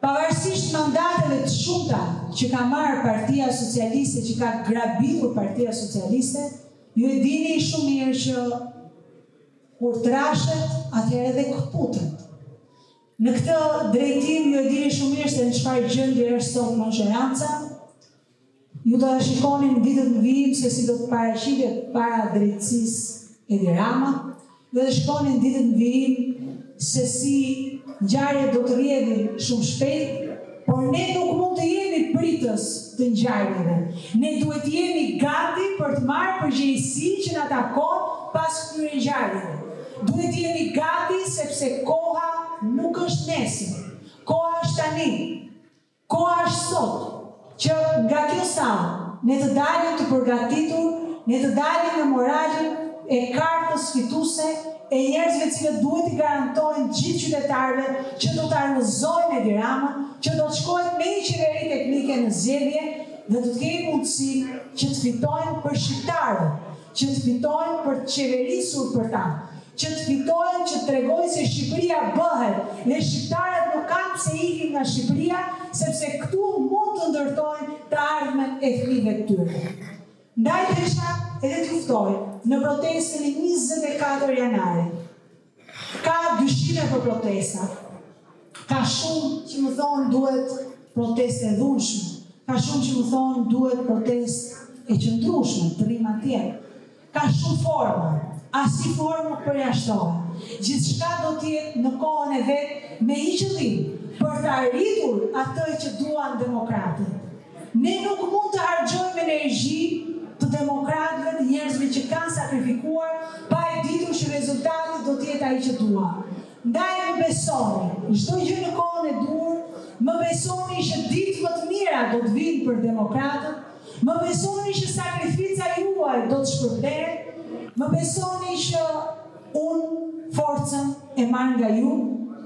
Pavarësisht mandateve të shumta që ka marrë Partia Socialiste, që ka grabitur Partia Socialiste, ju e dini shumë mirë që kur trashet, atëherë edhe këputet. Në këtë drejtim ju e dini shumë mirë se në çfarë gjendje është sot Maqedonia. Ju do të shikoni në ditët në vijim se si do të paraqitet para drejtësisë Edi Rama. Ju do të shikoni në ditët në vijim se si ngjarjet do të rrjedhin shumë shpejt, por ne nuk mund të jemi pritës të ngjarjeve. Ne duhet të jemi gati për të marrë përgjegjësi që na takon pas këtyre ngjarjeve. Duhet të jemi gati sepse koha nuk është nesër. Koha është tani. Koha është sot. Që nga kjo sallë ne të dalim të përgatitur, ne të dalim me moralin e kartës fituese e njerëzve që duhet i garantojnë gjithë qytetarëve që do të armëzojnë Edi Rama, që do të shkojnë me një qeveri teknike në zgjedhje dhe do të kenë mundësi që të fitojnë për shqiptarët, që të fitojnë për të qeverisur për ta, që të fitojnë që të tregojnë se Shqipëria bëhet, dhe shqiptarët nuk kanë pse ikin nga Shqipëria, sepse këtu mund të ndërtojnë të ardhmen e fëmijëve të tyre. Ndaj desha edhe t'ju ftoj në protestën e 24 janarit. Ka dyshime për protesta. Ka shumë që më thonë duhet proteste e dhunshme. Ka shumë që më thonë duhet proteste e qëndrueshme, të rrimë atje. Ka shumë forma. Asnjë formë nuk përjashtohet. Gjithçka do të jetë në kohën e vet me një qëllim për të arritur atë që duan demokratët. Ne nuk mund të harxojmë energji të demokratëve, të njerëzve që kanë sakrifikuar, pa e ditur që rezultati do të jetë ai që duan. Ndaj më besoni, çdo gjë në kohën e dur, më besoni që ditë më të mira do të vinë për demokratët, më besoni që sakrifica juaj do të shpërblet, më besoni që unë forcën e marr nga ju,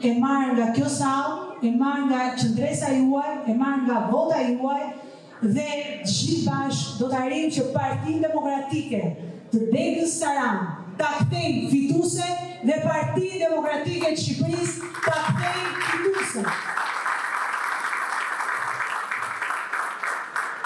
e marr nga kjo sallë, e marr nga qendresa juaj, e marr nga vota juaj, dhe gjithë bashkë do të arrijmë që Partinë Demokratike të Degës Saran ta kthejmë fituese dhe Partinë Demokratike të Shqipërisë ta kthejmë fituese.